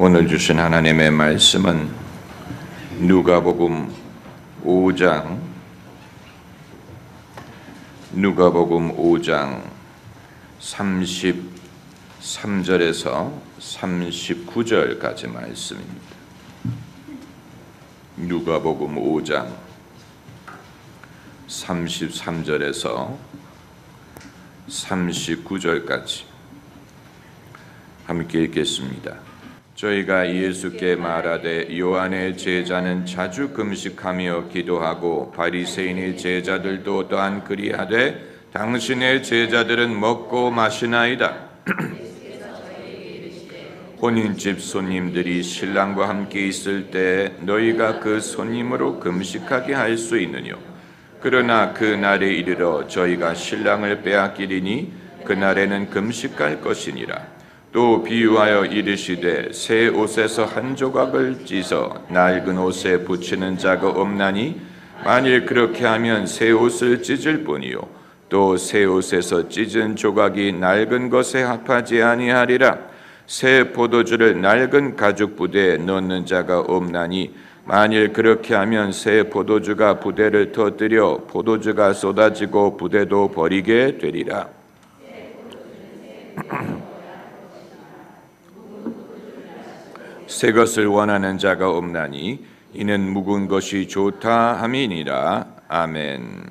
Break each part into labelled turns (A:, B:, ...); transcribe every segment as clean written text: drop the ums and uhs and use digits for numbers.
A: 오늘 주신 하나님의 말씀은 누가복음 5장 33절에서 39절까지 말씀입니다. 누가복음 5장 33절에서 39절까지 함께 읽겠습니다. 저희가 예수께 말하되 요한의 제자는 자주 금식하며 기도하고 바리새인의 제자들도 또한 그리하되 당신의 제자들은 먹고 마시나이다. 혼인집 손님들이 신랑과 함께 있을 때 너희가 그 손님으로 금식하게 할 수 있느뇨? 그러나 그 날에 이르러 저희가 신랑을 빼앗기리니 그날에는 금식할 것이니라. 또 비유하여 이르시되 새 옷에서 한 조각을 찢어 낡은 옷에 붙이는 자가 없나니 만일 그렇게 하면 새 옷을 찢을 뿐이요 또 새 옷에서 찢은 조각이 낡은 것에 합하지 아니하리라. 새 포도주를 낡은 가죽 부대에 넣는 자가 없나니 만일 그렇게 하면 새 포도주가 부대를 터뜨려 포도주가 쏟아지고 부대도 버리게 되리라. 새 것을 원하는 자가 없나니 이는 묵은 것이 좋다 함이니라. 아멘.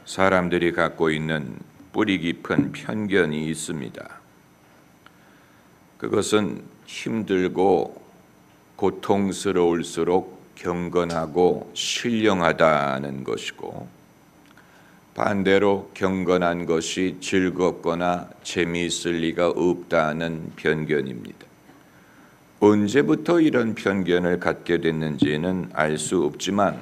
A: 사람들이 갖고 있는 뿌리 깊은 편견이 있습니다. 그것은 힘들고 고통스러울수록 경건하고 신령하다는 것이고, 반대로 경건한 것이 즐겁거나 재미있을 리가 없다는 편견입니다. 언제부터 이런 편견을 갖게 됐는지는 알 수 없지만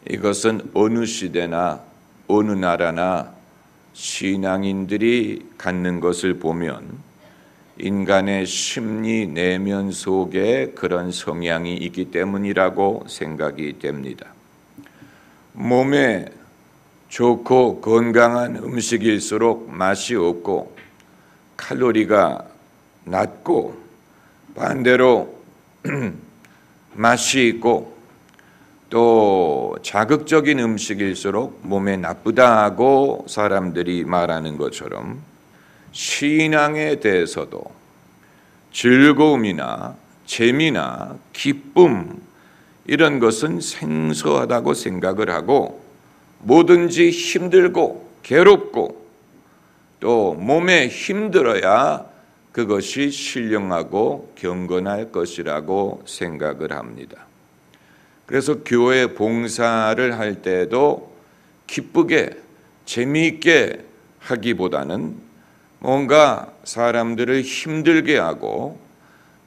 A: 이것은 어느 시대나 어느 나라나 신앙인들이 갖는 것을 보면 인간의 심리 내면 속에 그런 성향이 있기 때문이라고 생각이 됩니다. 몸에 좋고 건강한 음식일수록 맛이 없고 칼로리가 낮고, 반대로 맛이 있고 또 자극적인 음식일수록 몸에 나쁘다고 사람들이 말하는 것처럼 신앙에 대해서도 즐거움이나 재미나 기쁨 이런 것은 생소하다고 생각을 하고, 뭐든지 힘들고 괴롭고 또 몸에 힘들어야 그것이 신령하고 경건할 것이라고 생각을 합니다. 그래서 교회 봉사를 할 때도 기쁘게 재미있게 하기보다는 뭔가 사람들을 힘들게 하고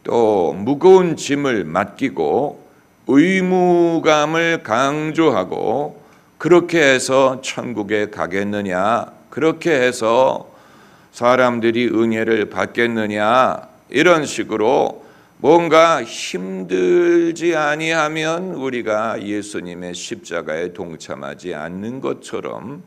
A: 또 무거운 짐을 맡기고 의무감을 강조하고, 그렇게 해서 천국에 가겠느냐, 그렇게 해서 사람들이 은혜를 받겠느냐, 이런 식으로 뭔가 힘들지 아니하면 우리가 예수님의 십자가에 동참하지 않는 것처럼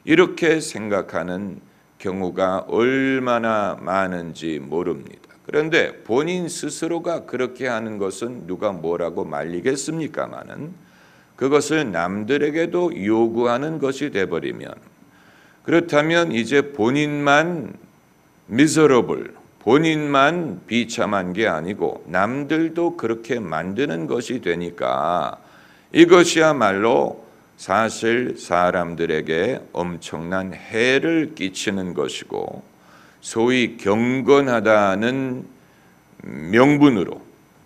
A: 이렇게 생각하는 경우가 얼마나 많은지 모릅니다. 그런데 본인 스스로가 그렇게 하는 것은 누가 뭐라고 말리겠습니까마는 그것을 남들에게도 요구하는 것이 돼버리면, 그렇다면 이제 본인만 miserable, 본인만 비참한 게 아니고 남들도 그렇게 만드는 것이 되니까 이것이야말로 사실 사람들에게 엄청난 해를 끼치는 것이고, 소위 경건하다는 명분으로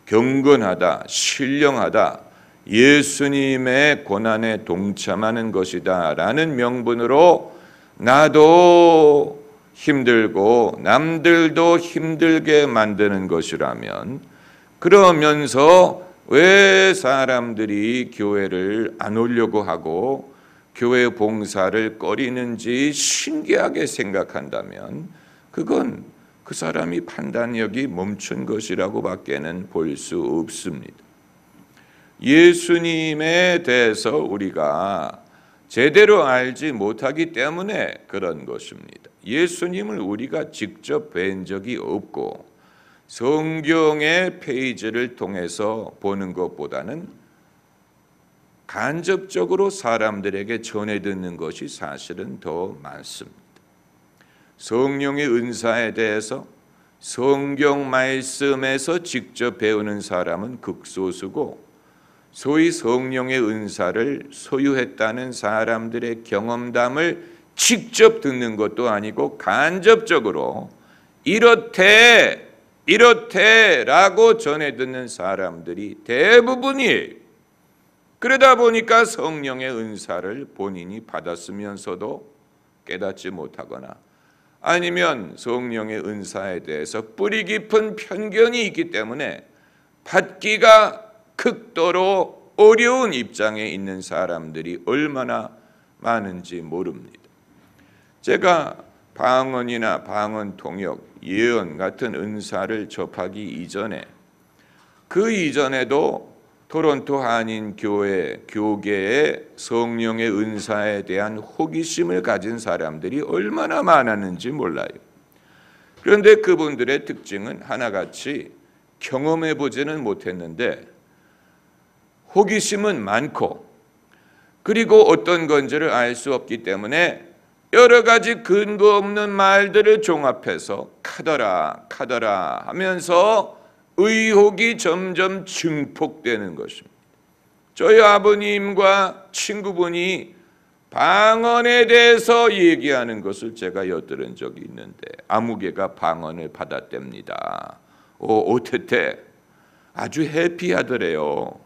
A: 경건하다, 신령하다, 예수님의 고난에 동참하는 것이다 라는 명분으로 나도 힘들고 남들도 힘들게 만드는 것이라면, 그러면서 왜 사람들이 교회를 안 오려고 하고 교회 봉사를 꺼리는지 신기하게 생각한다면 그건 그 사람이 판단력이 멈춘 것이라고 밖에는 볼 수 없습니다. 예수님에 대해서 우리가 제대로 알지 못하기 때문에 그런 것입니다. 예수님을 우리가 직접 뵌 적이 없고 성경의 페이지를 통해서 보는 것보다는 간접적으로 사람들에게 전해 듣는 것이 사실은 더 많습니다. 성령의 은사에 대해서 성경 말씀에서 직접 배우는 사람은 극소수고, 소위 성령의 은사를 소유했다는 사람들의 경험담을 직접 듣는 것도 아니고 간접적으로 이렇대라고 전해 듣는 사람들이 대부분이에요. 그러다 보니까 성령의 은사를 본인이 받았으면서도 깨닫지 못하거나, 아니면 성령의 은사에 대해서 뿌리 깊은 편견이 있기 때문에 받기가 극도로 어려운 입장에 있는 사람들이 얼마나 많은지 모릅니다. 제가 방언이나 방언 통역, 예언 같은 은사를 접하기 이전에, 그 이전에도 토론토 한인 교계에 성령의 은사에 대한 호기심을 가진 사람들이 얼마나 많았는지 몰라요. 그런데 그분들의 특징은 하나같이 경험해 보지는 못했는데 호기심은 많고, 그리고 어떤 건지를 알 수 없기 때문에 여러 가지 근거 없는 말들을 종합해서 카더라 하면서 의혹이 점점 증폭되는 것입니다. 저희 아버님과 친구분이 방언에 대해서 얘기하는 것을 제가 엿들은 적이 있는데, 아무개가 방언을 받았답니다. 어땠대? 아주 해피하더래요.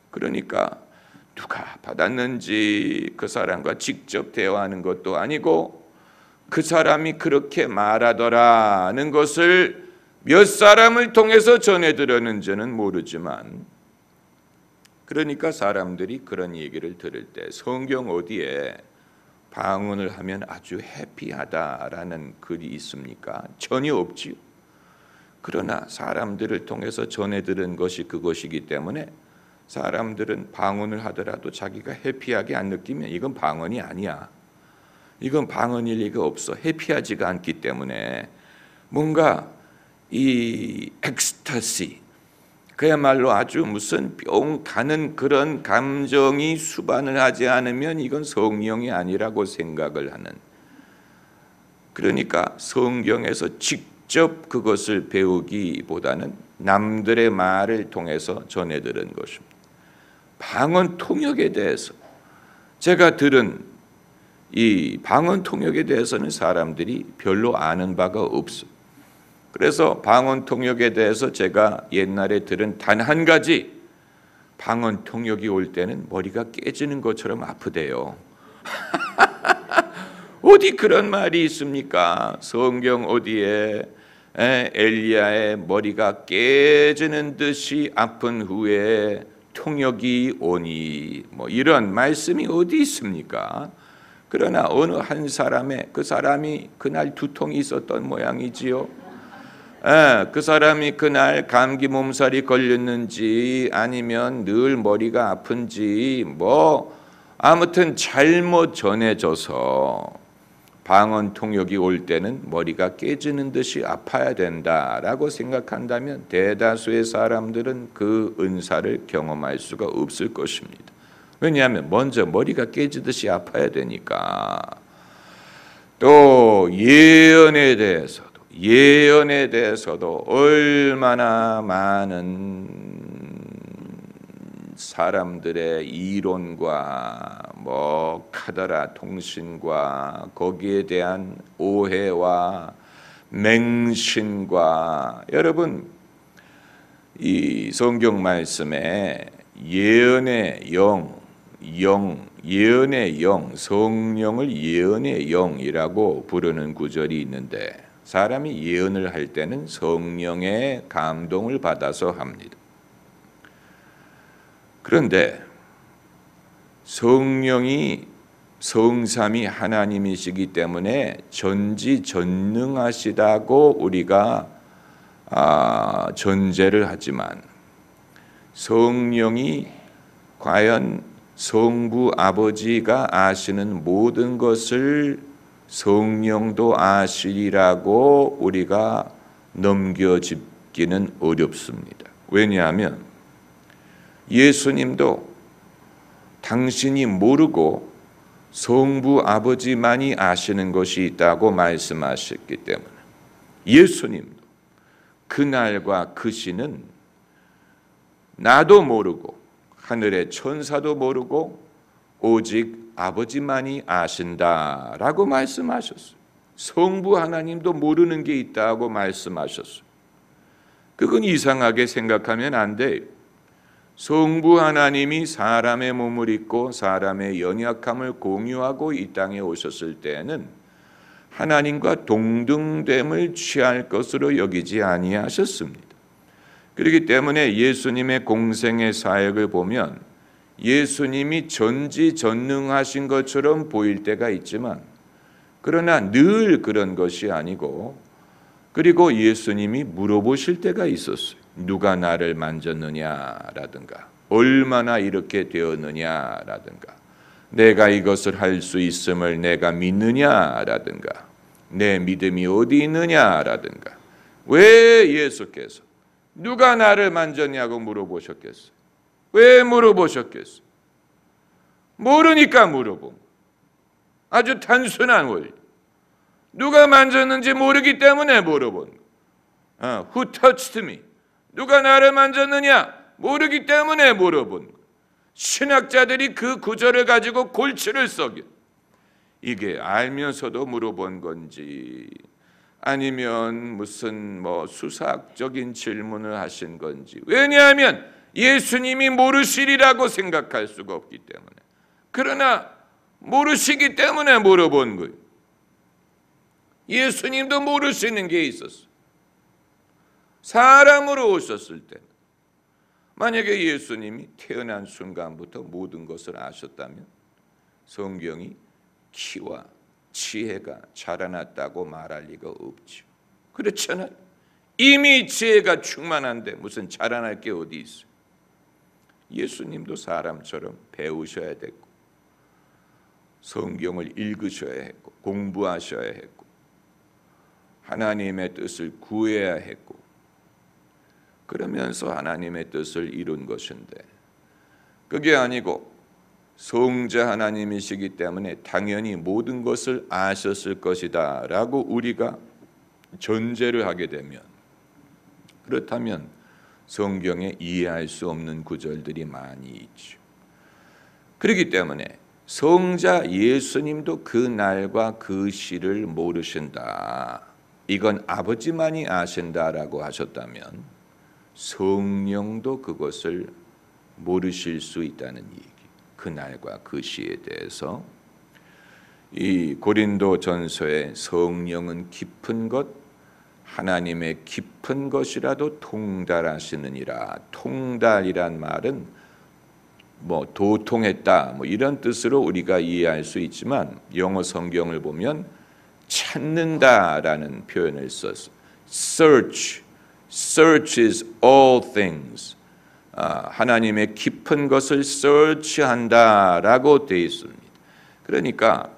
A: 그러니까 누가 받았는지 그 사람과 직접 대화하는 것도 아니고 그 사람이 그렇게 말하더라는 것을 몇 사람을 통해서 전해 들었는지는 모르지만, 그러니까 사람들이 그런 얘기를 들을 때 성경 어디에 방언을 하면 아주 해피하다라는 글이 있습니까? 전혀 없지요. 그러나 사람들을 통해서 전해 들은 것이 그것이기 때문에 사람들은 방언을 하더라도 자기가 해피하게 안 느끼면 이건 방언이 아니야. 이건 방언일 리가 없어. 해피하지가 않기 때문에 뭔가 이 엑스타시, 그야말로 아주 무슨 뿅 가는 그런 감정이 수반을 하지 않으면 이건 성령이 아니라고 생각을 하는, 그러니까 성경에서 직접 그것을 배우기보다는 남들의 말을 통해서 전해 들은 것입니다. 방언 통역에 대해서 제가 들은 이 방언 통역에 대해서는 사람들이 별로 아는 바가 없어요. 그래서 방언 통역에 대해서 제가 옛날에 들은 단 한 가지, 방언 통역이 올 때는 머리가 깨지는 것처럼 아프대요. 어디 그런 말이 있습니까? 성경 어디에 엘리야의 머리가 깨지는 듯이 아픈 후에 통역이 오니, 뭐 이런 말씀이 어디 있습니까? 그러나 어느 한 사람의, 그 사람이 그날 두통이 있었던 모양이지요. 그 사람이 그날 감기 몸살이 걸렸는지 아니면 늘 머리가 아픈지 뭐 아무튼 잘못 전해져서 방언 통역이 올 때는 머리가 깨지는 듯이 아파야 된다라고 생각한다면 대다수의 사람들은 그 은사를 경험할 수가 없을 것입니다. 왜냐하면 먼저 머리가 깨지듯이 아파야 되니까. 또 예언에 대해서도 얼마나 많은 사람들의 이론과 뭐 카더라 통신과 거기에 대한 오해와 맹신과, 여러분 이 성경 말씀에 예언의 영, 성령을 예언의 영이라고 부르는 구절이 있는데, 사람이 예언을 할 때는 성령의 감동을 받아서 합니다. 그런데 성령이 성삼위 하나님이시기 때문에 전지전능하시다고 우리가 전제를 하지만, 성령이 과연 성부 아버지가 아시는 모든 것을 성령도 아시리라고 우리가 넘겨짚기는 어렵습니다. 왜냐하면 예수님도 당신이 모르고 성부 아버지만이 아시는 것이 있다고 말씀하셨기 때문에 예수님도 그날과 그 시는 나도 모르고 하늘의 천사도 모르고 오직 아버지만이 아신다라고 말씀하셨어요. 성부 하나님도 모르는 게 있다고 말씀하셨어요. 그건 이상하게 생각하면 안 돼요. 성부 하나님이 사람의 몸을 입고 사람의 연약함을 공유하고 이 땅에 오셨을 때에는 하나님과 동등됨을 취할 것으로 여기지 아니하셨습니다. 그렇기 때문에 예수님의 공생의 사역을 보면 예수님이 전지전능하신 것처럼 보일 때가 있지만 그러나 늘 그런 것이 아니고 그리고 예수님이 물어보실 때가 있었어요. 누가 나를 만졌느냐라든가 얼마나 이렇게 되었느냐라든가 내가 이것을 할 수 있음을 내가 믿느냐라든가 내 믿음이 어디 있느냐라든가 왜 예수께서 누가 나를 만졌냐고 물어보셨겠어요? 왜 물어보셨겠어요? 모르니까 물어본 아주 단순한 원리. 누가 만졌는지 모르기 때문에 물어본 거. Who touched me? 누가 나를 만졌느냐? 모르기 때문에 물어본 거. 신학자들이 그 구절을 가지고 골치를 썩여. 이게 알면서도 물어본 건지 아니면 무슨 수사학적인 질문을 하신 건지. 왜냐하면 예수님이 모르시리라고 생각할 수가 없기 때문에. 그러나 모르시기 때문에 물어본 거예요. 예수님도 모르시는 게 있었어요. 사람으로 오셨을 때는 만약에 예수님이 태어난 순간부터 모든 것을 아셨다면 성경이 키와 지혜가 자라났다고 말할 리가 없죠. 그렇잖아요. 이미 지혜가 충만한데 무슨 자라날 게 어디 있어요. 예수님도 사람처럼 배우셔야 됐고 성경을 읽으셔야 했고 공부하셔야 했고 하나님의 뜻을 구해야 했고 그러면서 하나님의 뜻을 이룬 것인데 그게 아니고 성자 하나님이시기 때문에 당연히 모든 것을 아셨을 것이다 라고 우리가 전제를 하게 되면 그렇다면 성경에 이해할 수 없는 구절들이 많이 있죠. 그렇기 때문에 성자 예수님도 그 날과 그 시를 모르신다. 이건 아버지만이 아신다라고 하셨다면 성령도 그것을 모르실 수 있다는 얘기. 그 날과 그 시에 대해서 이 고린도전서에 성령은 깊은 것 하나님의 깊은 것이라도 통달하시느니라. 통달이란 말은 도통했다 이런 뜻으로 우리가 이해할 수 있지만 영어 성경을 보면 찾는다라는 표현을 썼어요. Search is all things. 하나님의 깊은 것을 search한다라고 되어 있습니다. 그러니까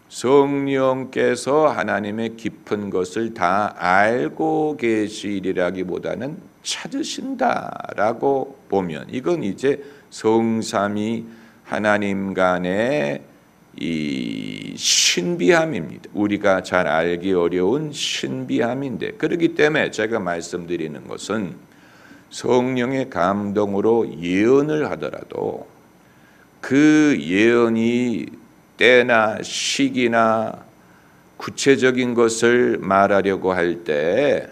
A: 성령께서 하나님의 깊은 것을 다 알고 계시리라기보다는 찾으신다라고 보면 이건 이제 성삼위 하나님 간의 이 신비함입니다. 우리가 잘 알기 어려운 신비함인데 그렇기 때문에 제가 말씀드리는 것은 성령의 감동으로 예언을 하더라도 그 예언이 때나 시기나 구체적인 것을 말하려고 할 때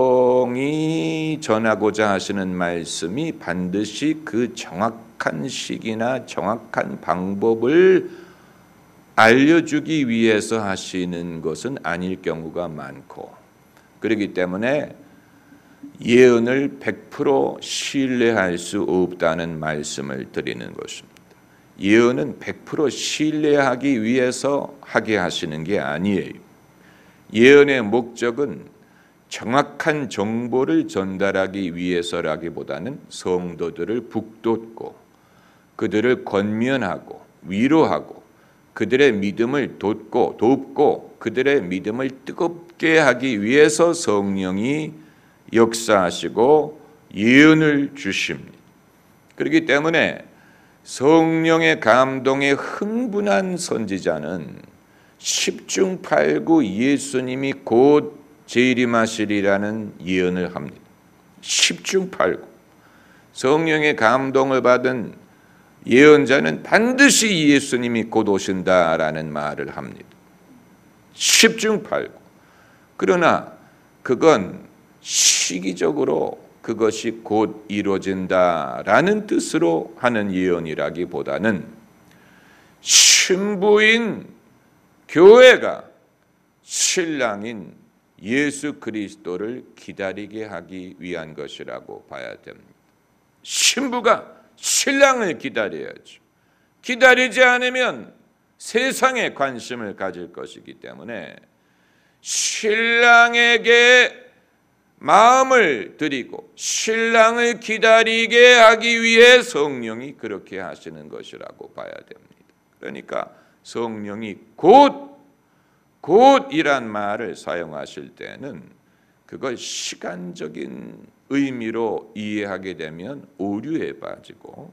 A: 성령이 전하고자 하시는 말씀이 반드시 그 정확한 시기나 정확한 방법을 알려주기 위해서 하시는 것은 아닐 경우가 많고 그렇기 때문에 예언을 100% 신뢰할 수 없다는 말씀을 드리는 것입니다. 예언은 100% 신뢰하기 위해서 하게 하시는 게 아니에요. 예언의 목적은 정확한 정보를 전달하기 위해서라기보다는 성도들을 북돋고 그들을 권면하고 위로하고 그들의 믿음을 돕고 그들의 믿음을 뜨겁게 하기 위해서 성령이 역사하시고 예언을 주십니다. 그렇기 때문에 성령의 감동에 흥분한 선지자는 10중 8구 예수님이 곧 재림하시리라는 예언을 합니다. 10중 8구. 성령의 감동을 받은 예언자는 반드시 예수님이 곧 오신다라는 말을 합니다. 10중 8구. 그러나 그건 시기적으로 그것이 곧 이루어진다라는 뜻으로 하는 예언이라기보다는 신부인 교회가 신랑인 예수 그리스도를 기다리게 하기 위한 것이라고 봐야 됩니다. 신부가 신랑을 기다려야죠. 기다리지 않으면 세상에 관심을 가질 것이기 때문에 신랑에게 마음을 드리고 신랑을 기다리게 하기 위해 성령이 그렇게 하시는 것이라고 봐야 됩니다. 그러니까 성령이 곧이란 말을 사용하실 때는 그걸 시간적인 의미로 이해하게 되면 오류에 빠지고,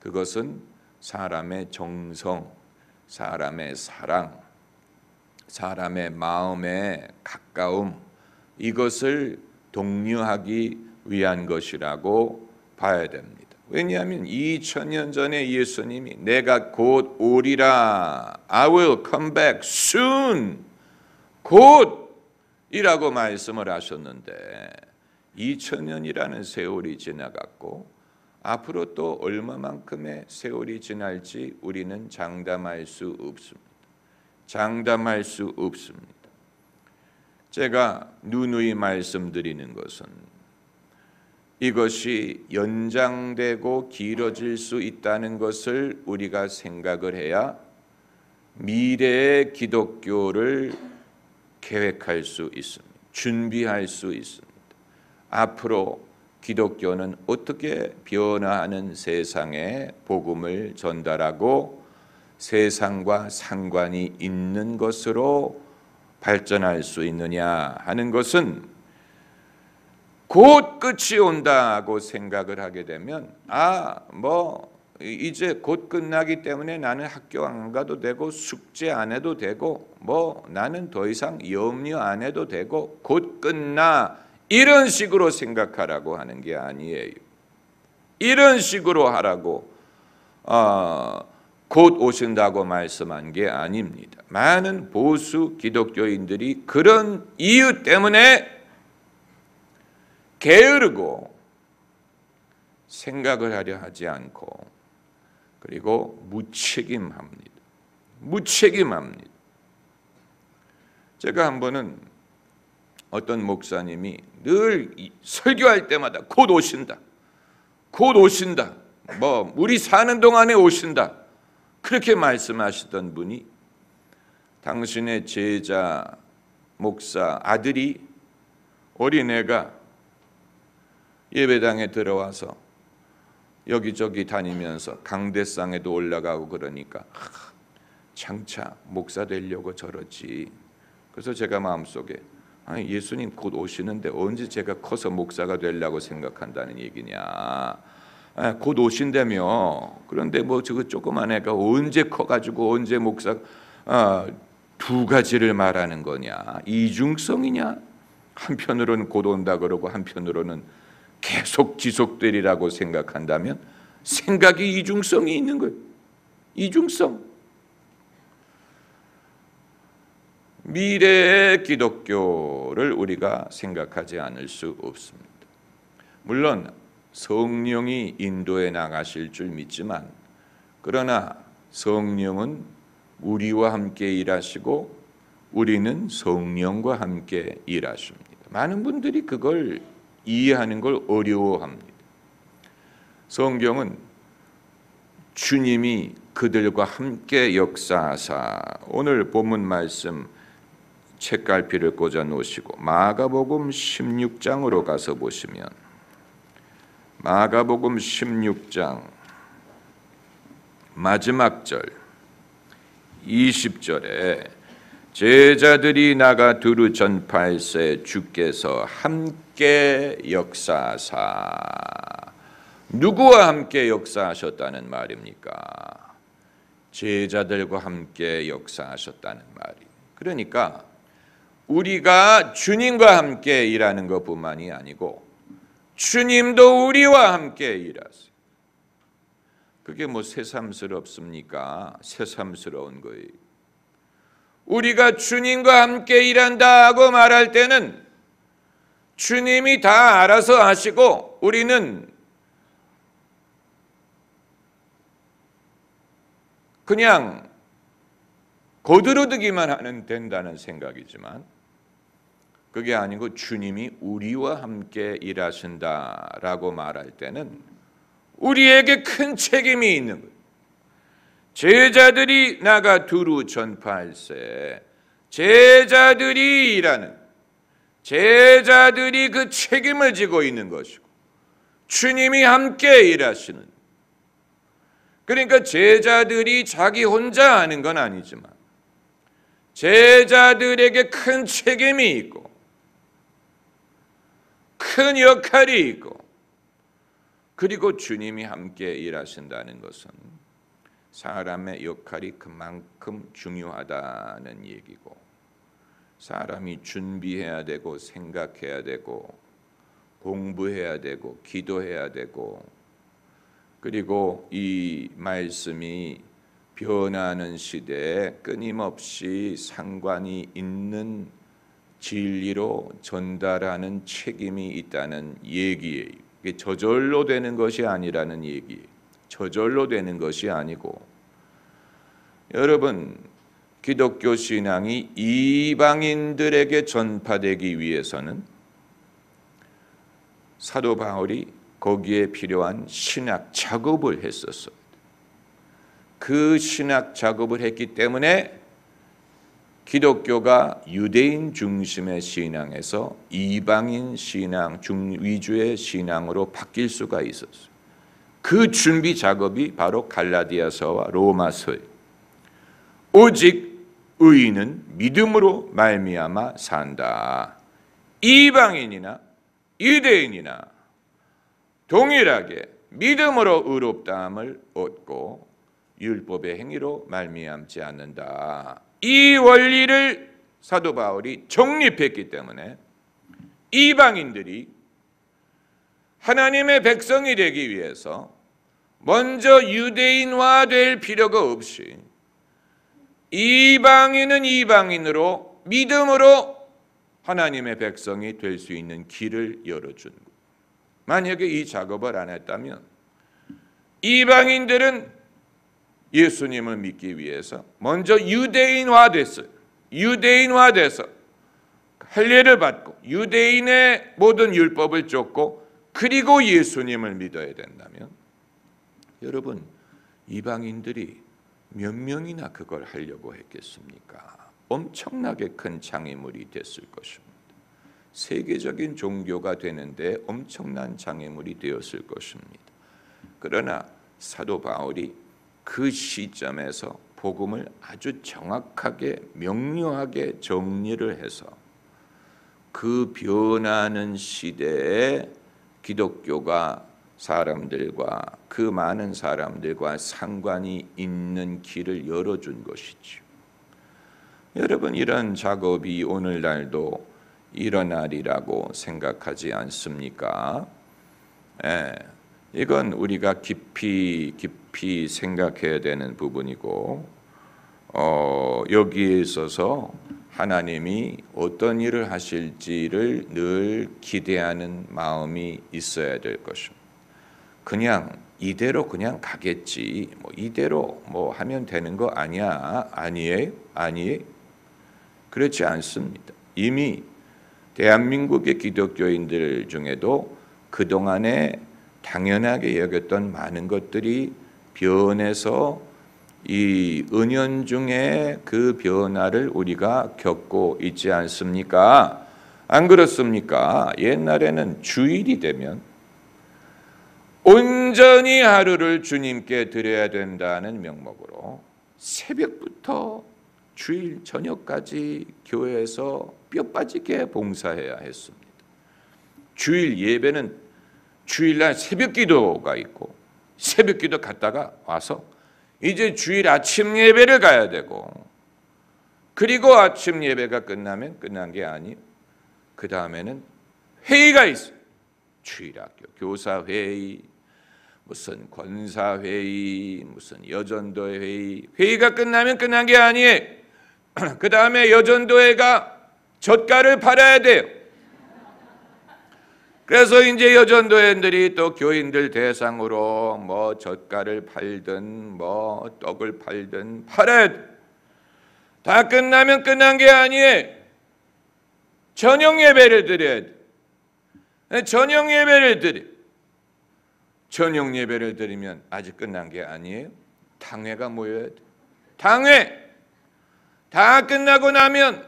A: 그것은 사람의 정성, 사람의 사랑, 사람의 마음의 가까움, 이것을 독려하기 위한 것이라고 봐야 됩니다. 왜냐하면 2000년 전에 예수님이 내가 곧 오리라, I will come back soon, 곧이라고 말씀을 하셨는데 2000년이라는 세월이 지나갔고 앞으로 또 얼마만큼의 세월이 지날지 우리는 장담할 수 없습니다. 장담할 수 없습니다. 제가 누누이 말씀드리는 것은 이것이 연장되고 길어질 수 있다는 것을 우리가 생각을 해야 미래의 기독교를 계획할 수 있습니다. 준비할 수 있습니다. 앞으로 기독교는 어떻게 변화하는 세상에 복음을 전달하고 세상과 상관이 있는 것으로 발전할 수 있느냐 하는 것은 곧 끝이 온다고 생각을 하게 되면 이제 곧 끝나기 때문에 나는 학교 안 가도 되고 숙제 안 해도 되고 나는 더 이상 염려 안 해도 되고 곧 끝나, 이런 식으로 생각하라고 하는 게 아니에요. 이런 식으로 하라고 곧 오신다고 말씀한 게 아닙니다. 많은 보수 기독교인들이 그런 이유 때문에 게으르고 생각을 하려 하지 않고 그리고 무책임합니다. 무책임합니다. 제가 한 번은 어떤 목사님이 늘 설교할 때마다 곧 오신다, 곧 오신다, 우리 사는 동안에 오신다, 그렇게 말씀하시던 분이 당신의 제자 목사 아들이 어린애가 예배당에 들어와서 여기저기 다니면서 강대상에도 올라가고 그러니까 장차 목사 되려고 저러지. 그래서 제가 마음속에 예수님 곧 오시는데 언제 제가 커서 목사가 되려고 생각한다는 얘기냐. 곧 오신다며. 그런데 저거 조그만 애가 언제 커가지고 언제 목사, 두 가지를 말하는 거냐. 이중성이냐. 한편으로는 곧 온다 그러고 한편으로는 계속 지속되리라고 생각한다면 생각이 이중성이 있는 거예요. 이중성. 미래의 기독교를 우리가 생각하지 않을 수 없습니다. 물론 성령이 인도해 나가실 줄 믿지만, 그러나 성령은 우리와 함께 일하시고 우리는 성령과 함께 일하십니다. 많은 분들이 그걸 이해하는 걸 어려워합니다. 성경은 주님이 그들과 함께 역사하사, 오늘 본문 말씀 책갈피를 꽂아 놓으시고 마가복음 16장으로 가서 보시면, 마가복음 16장 마지막 절 20절에 제자들이 나가 두루 전파할새 주께서 함께 역사하사, 누구와 함께 역사하셨다는 말입니까? 제자들과 함께 역사하셨다는 말이. 그러니까 우리가 주님과 함께 일하는 것뿐만이 아니고 주님도 우리와 함께 일하세요. 그게 뭐 새삼스럽습니까? 새삼스러운 거예요. 우리가 주님과 함께 일한다고 말할 때는 주님이 다 알아서 하시고 우리는 그냥 거들어두기만 하면 된다는 생각이지만 그게 아니고 주님이 우리와 함께 일하신다라고 말할 때는 우리에게 큰 책임이 있는 거예요. 제자들이 나가 두루 전파할새, 제자들이 일하는, 제자들이 그 책임을 지고 있는 것이고 주님이 함께 일하시는. 그러니까 제자들이 자기 혼자 하는 건 아니지만 제자들에게 큰 책임이 있고 큰 역할이 있고 그리고 주님이 함께 일하신다는 것은 사람의 역할이 그만큼 중요하다는 얘기고 사람이 준비해야 되고 생각해야 되고 공부해야 되고 기도해야 되고 그리고 이 말씀이 변하는 시대에 끊임없이 상관이 있는 진리로 전달하는 책임이 있다는 얘기예요. 이게 저절로 되는 것이 아니라는 얘기예요. 저절로 되는 것이 아니고 여러분 기독교 신앙이 이방인들에게 전파되기 위해서는 사도 바울이 거기에 필요한 신학 작업을 했었어요. 그 신학 작업을 했기 때문에 기독교가 유대인 중심의 신앙에서 이방인 신앙 위주의 신앙으로 바뀔 수가 있었어요. 그 준비 작업이 바로 갈라디아서와 로마서예요. 오직 의인은 믿음으로 말미암아 산다. 이방인이나 유대인이나 동일하게 믿음으로 의롭다함을 얻고 율법의 행위로 말미암지 않는다. 이 원리를 사도 바울이 정립했기 때문에 이방인들이 하나님의 백성이 되기 위해서 먼저 유대인화 될 필요가 없이 이방인은 이방인으로 믿음으로 하나님의 백성이 될 수 있는 길을 열어준 거예요. 만약에 이 작업을 안 했다면 이방인들은 예수님을 믿기 위해서 먼저 유대인화됐어요. 유대인화돼서 할례를 받고 유대인의 모든 율법을 쫓고 그리고 예수님을 믿어야 된다면 여러분 이방인들이 몇 명이나 그걸 하려고 했겠습니까? 엄청나게 큰 장애물이 됐을 것입니다. 세계적인 종교가 되는데 엄청난 장애물이 되었을 것입니다. 그러나 사도 바울이 그 시점에서 복음을 아주 정확하게 명료하게 정리를 해서 그 변하는 시대에 기독교가 사람들과 그 많은 사람들과 상관이 있는 길을 열어준 것이죠. 여러분 이런 작업이 오늘날도 일어나리라고 생각하지 않습니까? 이건 우리가 깊이 생각해야 되는 부분이고 여기에 있어서 하나님이 어떤 일을 하실지를 늘 기대하는 마음이 있어야 될 것입니다. 그냥 이대로 그냥 가겠지, 뭐 이대로 뭐 하면 되는 거 아니야, 아니에요? 그렇지 않습니다. 이미 대한민국의 기독교인들 중에도 그동안에 당연하게 여겼던 많은 것들이 변해서 이 은연중에 그 변화를 우리가 겪고 있지 않습니까? 안 그렇습니까? 옛날에는 주일이 되면 온전히 하루를 주님께 드려야 된다는 명목으로 새벽부터 주일 저녁까지 교회에서 뼈 빠지게 봉사해야 했습니다. 주일 예배는 주일날 새벽 기도가 있고 새벽 기도 갔다가 와서 이제 주일 아침 예배를 가야 되고, 그리고 아침 예배가 끝나면 끝난 게 아니에요. 그 다음에는 회의가 있어요. 주일학교 교사회의, 무슨 권사회의, 무슨 여전도회 회의. 회의가 끝나면 끝난 게 아니에요. 그 다음에 여전도회가 젓갈을 팔아야 돼요. 그래서 이제 여전도회들이 또 교인들 대상으로 뭐 젓갈을 팔든 뭐 떡을 팔든 팔아야 돼. 다 끝나면 끝난 게 아니에요. 저녁 예배를 드려야 돼. 저녁 예배를 드려. 저녁 예배를 드리면 아직 끝난 게 아니에요. 당회가 모여야 돼. 당회. 다 끝나고 나면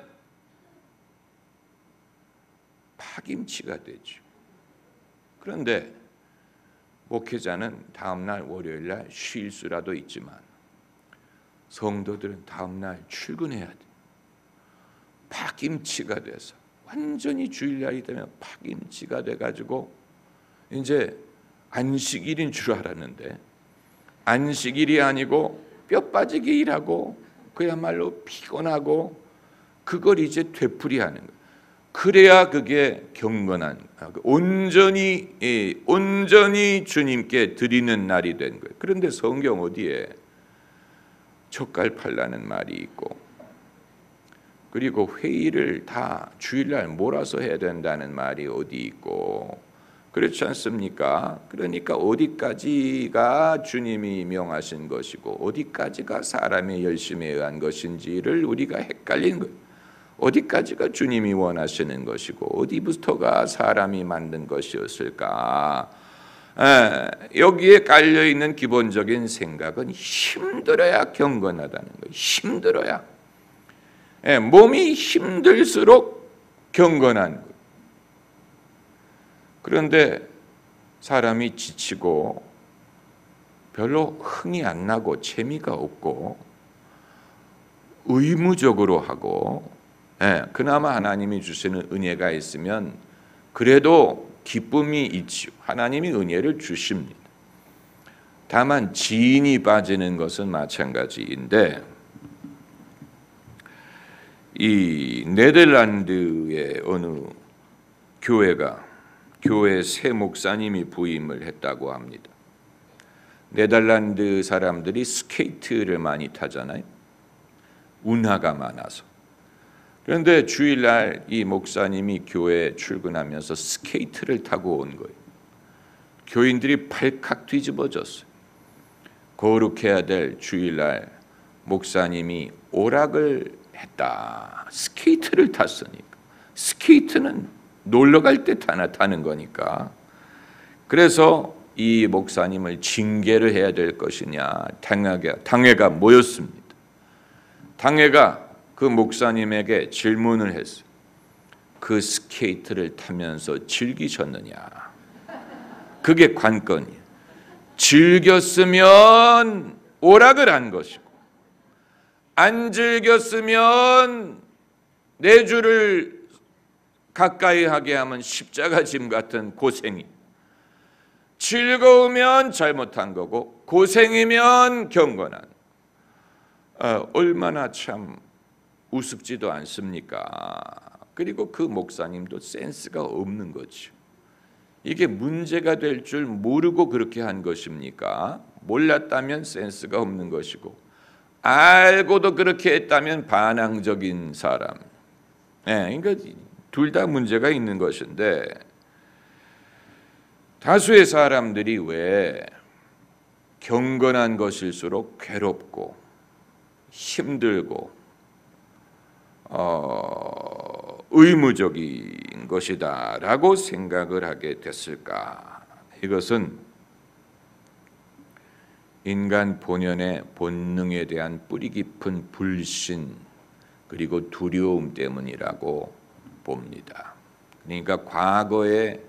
A: 파김치가 되죠. 그런데 목회자는 다음날 월요일날 쉴 수라도 있지만 성도들은 다음날 출근해야 돼. 파김치가 돼서 완전히 주일날이 되면 파김치가 돼가지고 이제 안식일인 줄 알았는데 안식일이 아니고 뼈 빠지게 일하고 그야말로 피곤하고 그걸 이제 되풀이하는 거예요. 그래야 그게 경건한, 온전히 주님께 드리는 날이 된 거예요. 그런데 성경 어디에 젓갈 팔라는 말이 있고, 그리고 회의를 다 주일날 몰아서 해야 된다는 말이 어디 있고, 그렇지 않습니까? 그러니까 어디까지가 주님이 명하신 것이고 어디까지가 사람의 열심에 의한 것인지를 우리가 헷갈리는 거예요. 어디까지가 주님이 원하시는 것이고 어디부터가 사람이 만든 것이었을까? 여기에 깔려있는 기본적인 생각은 힘들어야 경건하다는 거예요. 힘들어야. 몸이 힘들수록 경건한 거예요. 그런데 사람이 지치고 별로 흥이 안 나고 재미가 없고 의무적으로 하고, 그나마 하나님이 주시는 은혜가 있으면 그래도 기쁨이 있죠. 하나님이 은혜를 주십니다. 다만 지인이 빠지는 것은 마찬가지인데, 이 네덜란드의 어느 교회 새 목사님이 부임을 했다고 합니다. 네덜란드 사람들이 스케이트를 많이 타잖아요. 운하가 많아서. 그런데 주일날 이 목사님이 교회에 출근하면서 스케이트를 타고 온 거예요. 교인들이 발칵 뒤집어졌어요. 거룩해야 될 주일날 목사님이 오락을 했다. 스케이트를 탔으니까. 스케이트는 놀러 갈 때 타는 거니까. 그래서 이 목사님을 징계를 해야 될 것이냐, 당회가 모였습니다. 당회가 그 목사님에게 질문을 했어요. 그 스케이트를 타면서 즐기셨느냐? 그게 관건이에요. 즐겼으면 오락을 한 것이고, 안 즐겼으면 내 주를 가까이 하게 하면 십자가 짐 같은 고생이. 즐거우면 잘못한 거고 고생이면 경건한. 얼마나 참 우습지도 않습니까? 그리고 그 목사님도 센스가 없는 거죠. 이게 문제가 될 줄 모르고 그렇게 한 것입니까? 몰랐다면 센스가 없는 것이고, 알고도 그렇게 했다면 반항적인 사람. 그러니까 둘 다 문제가 있는 것인데, 다수의 사람들이 왜 경건한 것일수록 괴롭고 힘들고 의무적인 것이다라고 생각을 하게 됐을까? 이것은 인간 본연의 본능에 대한 뿌리 깊은 불신 그리고 두려움 때문이라고 봅니다. 그러니까 과거에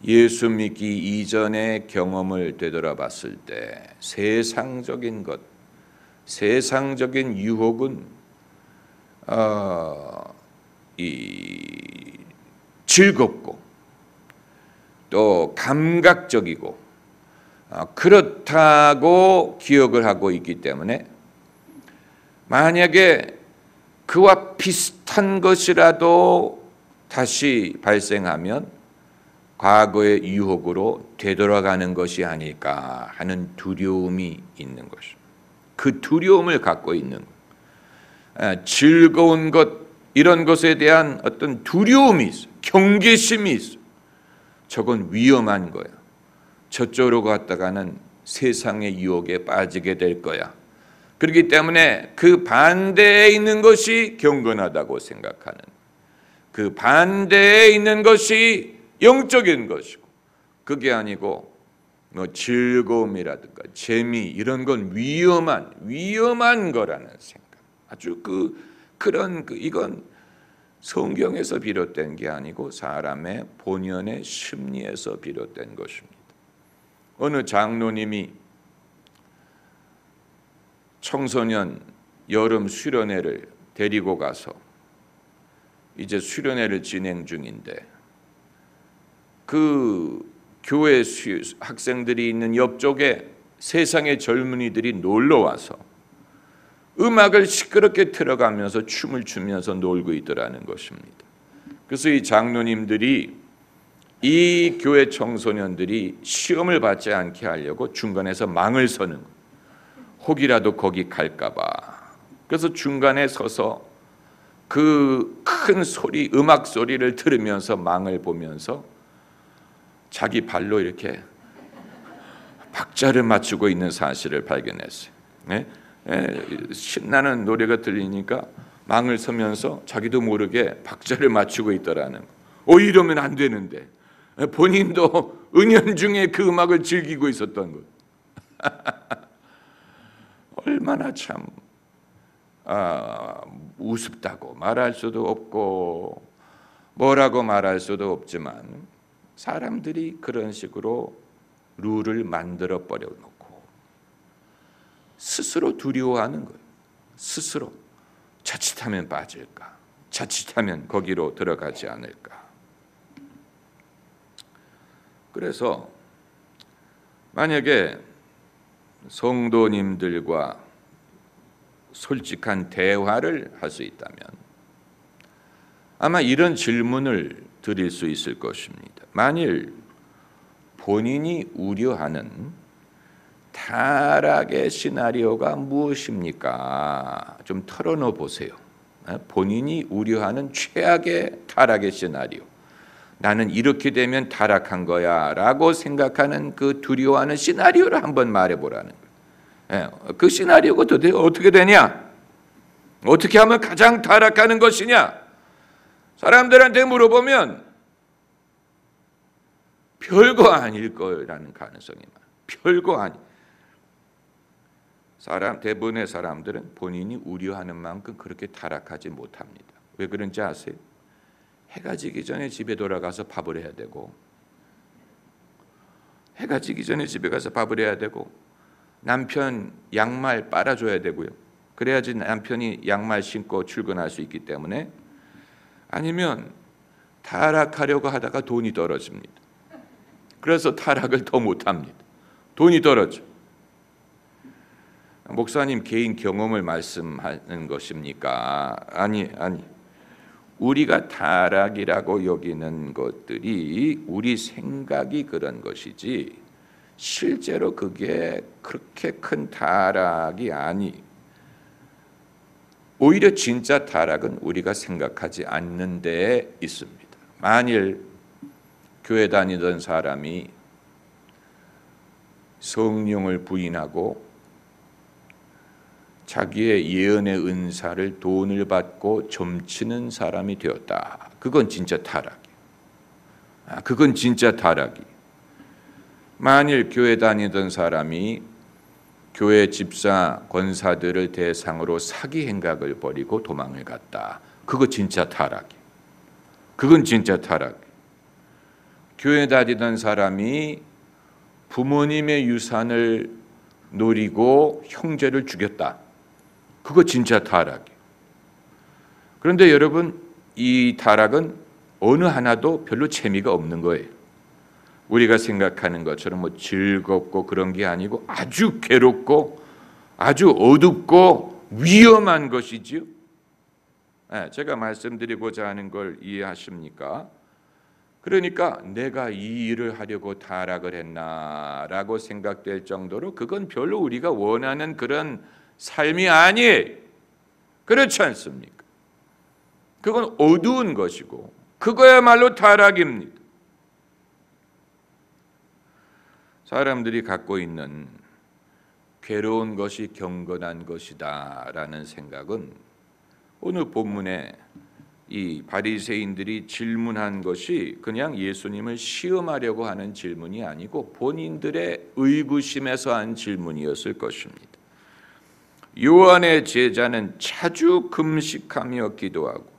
A: 예수 믿기 이전의 경험을 되돌아봤을 때 세상적인 것, 세상적인 유혹은 즐겁고 또 감각적이고 그렇다고 기억을 하고 있기 때문에 만약에 그와 비슷한 것이라도 다시 발생하면 과거의 유혹으로 되돌아가는 것이 아닐까 하는 두려움이 있는 것입니다. 그 두려움을 갖고 있는 즐거운 것 이런 것에 대한 어떤 두려움이 있어요. 경계심이 있어요. 저건 위험한 거야. 저쪽으로 갔다가는 세상의 유혹에 빠지게 될 거야. 그렇기 때문에 그 반대에 있는 것이 경건하다고 생각하는, 그 반대에 있는 것이 영적인 것이고, 그게 아니고 뭐 즐거움이라든가 재미 이런 건 위험한 거라는 생각. 아주 이건 성경에서 비롯된 게 아니고 사람의 본연의 심리에서 비롯된 것입니다. 어느 장로님이 청소년 여름 수련회를 데리고 가서 이제 수련회를 진행 중인데 그 교회 학생들이 있는 옆쪽에 세상의 젊은이들이 놀러 와서 음악을 시끄럽게 틀어가면서 춤을 추면서 놀고 있더라는 것입니다. 그래서 이 장로님들이 이 교회 청소년들이 시험을 받지 않게 하려고 중간에서 망을 서는 거예요. 혹이라도 거기 갈까 봐. 그래서 중간에 서서 그 큰 소리, 음악 소리를 들으면서 망을 보면서 자기 발로 이렇게 박자를 맞추고 있는 사실을 발견했어요. 신나는 노래가 들리니까 망을 서면서 자기도 모르게 박자를 맞추고 있더라는 거. 이러면 안 되는데 본인도 은연중에 그 음악을 즐기고 있었던 것. 얼마나 참 우습다고 말할 수도 없고 뭐라고 말할 수도 없지만 사람들이 그런 식으로 룰을 만들어 버려 놓고 스스로 두려워하는 거예요. 스스로 자칫하면 빠질까, 자칫하면 거기로 들어가지 않을까. 그래서 만약에 성도님들과 솔직한 대화를 할 수 있다면 아마 이런 질문을 드릴 수 있을 것입니다. 만일 본인이 우려하는 타락의 시나리오가 무엇입니까? 좀 털어놓어 보세요. 본인이 우려하는 최악의 타락의 시나리오. 나는 이렇게 되면 타락한 거야 라고 생각하는 그 두려워하는 시나리오를 한번 말해보라는 거예요. 그 시나리오가 도대체 어떻게 되냐? 어떻게 하면 가장 타락하는 것이냐? 사람들한테 물어보면 별거 아닐 거라는 가능성이 많아요. 별거 아니. 대부분의 사람들은 본인이 우려하는 만큼 그렇게 타락하지 못합니다. 왜 그런지 아세요? 해가 지기 전에 집에 돌아가서 밥을 해야 되고, 해가 지기 전에 집에 가서 밥을 해야 되고, 남편 양말 빨아줘야 되고요. 그래야지 남편이 양말 신고 출근할 수 있기 때문에. 아니면 타락하려고 하다가 돈이 떨어집니다. 그래서 타락을 더 못합니다. 돈이 떨어져. 목사님 개인 경험을 말씀하는 것입니까? 아니. 우리가 타락이라고 여기는 것들이 우리 생각이 그런 것이지 실제로 그게 그렇게 큰 타락이 아니. 오히려 진짜 타락은 우리가 생각하지 않는 데에 있습니다. 만일 교회 다니던 사람이 성령을 부인하고 자기의 예언의 은사를 돈을 받고 점치는 사람이 되었다. 그건 진짜 타락이에요. 그건 진짜 타락이. 만일 교회 다니던 사람이 교회 집사 권사들을 대상으로 사기 행각을 벌이고 도망을 갔다. 그거 진짜 타락이에요. 그건 진짜 타락. 교회 다니던 사람이 부모님의 유산을 노리고 형제를 죽였다. 그거 진짜 타락이에요. 그런데 여러분, 이 타락은 어느 하나도 별로 재미가 없는 거예요. 우리가 생각하는 것처럼 뭐 즐겁고 그런 게 아니고 아주 괴롭고 아주 어둡고 위험한 것이지요. 제가 말씀드리고자 하는 걸 이해하십니까? 그러니까 내가 이 일을 하려고 타락을 했나라고 생각될 정도로 그건 별로 우리가 원하는 그런 삶이 아니에요. 그렇지 않습니까? 그건 어두운 것이고 그거야말로 타락입니다. 사람들이 갖고 있는 괴로운 것이 경건한 것이다 라는 생각은 오늘 본문에 이 바리새인들이 질문한 것이 그냥 예수님을 시험하려고 하는 질문이 아니고 본인들의 의구심에서 한 질문이었을 것입니다. 요한의 제자는 자주 금식하며 기도하고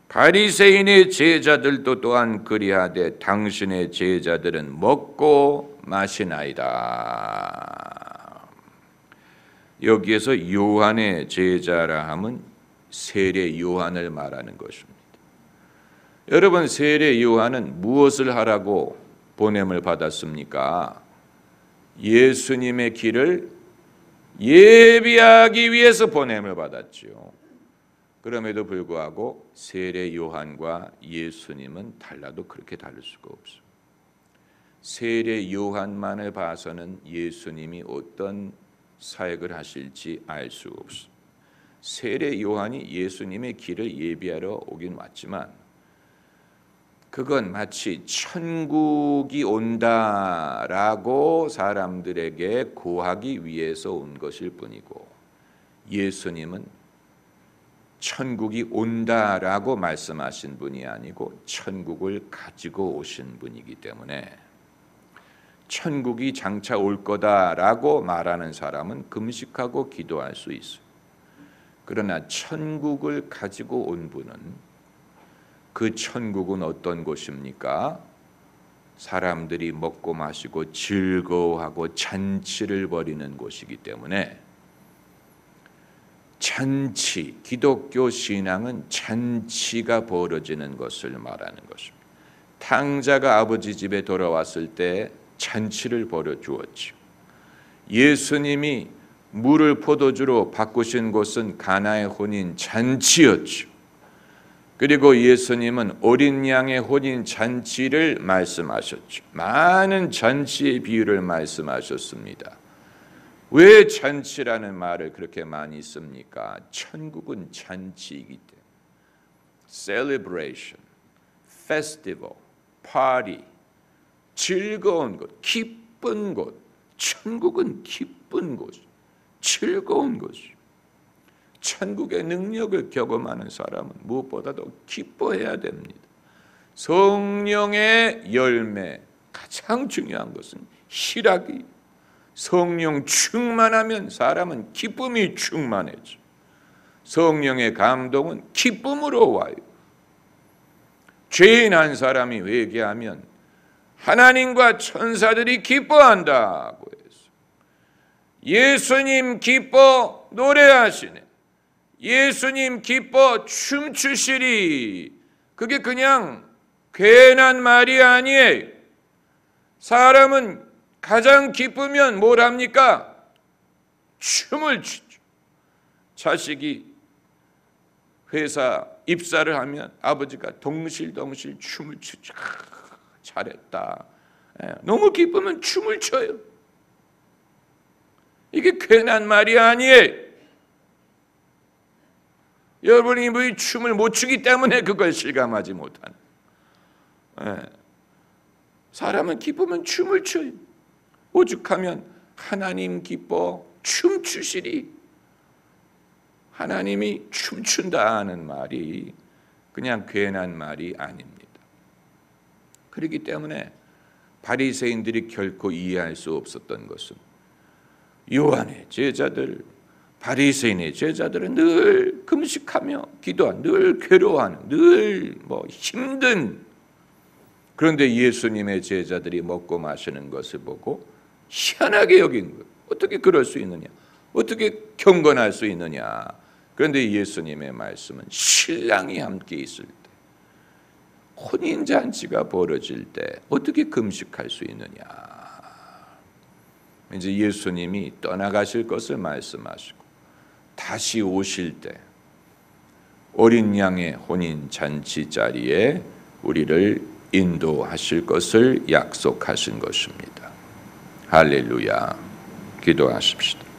A: 바리새인의 제자들도 또한 그리하되 당신의 제자들은 먹고 마시나이다. 여기에서 요한의 제자라 함은 세례 요한을 말하는 것입니다. 여러분, 세례 요한은 무엇을 하라고 보냄을 받았습니까? 예수님의 길을 예비하기 위해서 보냄을 받았지요. 그럼에도 불구하고 세례 요한과 예수님은 달라도 그렇게 다를 수가 없어요. 세례 요한만을 봐서는 예수님이 어떤 사역을 하실지 알 수 없어요. 세례 요한이 예수님의 길을 예비하러 오긴 왔지만 그건 마치 천국이 온다라고 사람들에게 고하기 위해서 온 것일 뿐이고, 예수님은 천국이 온다라고 말씀하신 분이 아니고 천국을 가지고 오신 분이기 때문에 천국이 장차 올 거다라고 말하는 사람은 금식하고 기도할 수 있어요. 그러나 천국을 가지고 온 분은, 그 천국은 어떤 곳입니까? 사람들이 먹고 마시고 즐거워하고 잔치를 벌이는 곳이기 때문에 잔치, 기독교 신앙은 잔치가 벌어지는 것을 말하는 것입니다. 탕자가 아버지 집에 돌아왔을 때 잔치를 벌여 주었죠. 예수님이 물을 포도주로 바꾸신 곳은 가나의 혼인 잔치였죠. 그리고 예수님은 어린 양의 혼인 잔치를 말씀하셨죠. 많은 잔치의 비유를 말씀하셨습니다. 왜 잔치라는 말을 그렇게 많이 씁니까? 천국은 잔치이기 때문에. celebration, festival, party, 즐거운 곳, 기쁜 곳. 천국은 기쁜 곳, 즐거운 곳. 천국의 능력을 경험하는 사람은 무엇보다도 기뻐해야 됩니다. 성령의 열매, 가장 중요한 것은 희락이. 성령 충만하면 사람은 기쁨이 충만해져. 성령의 감동은 기쁨으로 와요. 죄인 한 사람이 회개하면 하나님과 천사들이 기뻐한다고 해서 예수님 기뻐 노래하시네. 예수님 기뻐 춤추시리. 그게 그냥 괜한 말이 아니에요. 사람은 가장 기쁘면 뭘 합니까? 춤을 추죠. 자식이 회사 입사를 하면 아버지가 덩실덩실 춤을 추죠. 잘했다. 너무 기쁘면 춤을 춰요. 이게 괜한 말이 아니에요. 여러분이 뭐 춤을 못 추기 때문에 그걸 실감하지 못하는. 사람은 기쁘면 춤을 춰요. 오죽하면 하나님 기뻐 춤추시리. 하나님이 춤춘다는 말이 그냥 괜한 말이 아닙니다. 그렇기 때문에 바리새인들이 결코 이해할 수 없었던 것은 요한의 제자들, 바리새인의 제자들은 늘 금식하며 기도하는, 늘 괴로워하는, 늘 힘든. 그런데 예수님의 제자들이 먹고 마시는 것을 보고 희한하게 여긴 거예요. 어떻게 그럴 수 있느냐? 어떻게 경건할 수 있느냐? 그런데 예수님의 말씀은 신랑이 함께 있을 때, 혼인잔치가 벌어질 때 어떻게 금식할 수 있느냐. 이제 예수님이 떠나가실 것을 말씀하시고 다시 오실 때 어린 양의 혼인잔치 자리에 우리를 인도하실 것을 약속하신 것입니다. 할렐루야. 기도하십시다.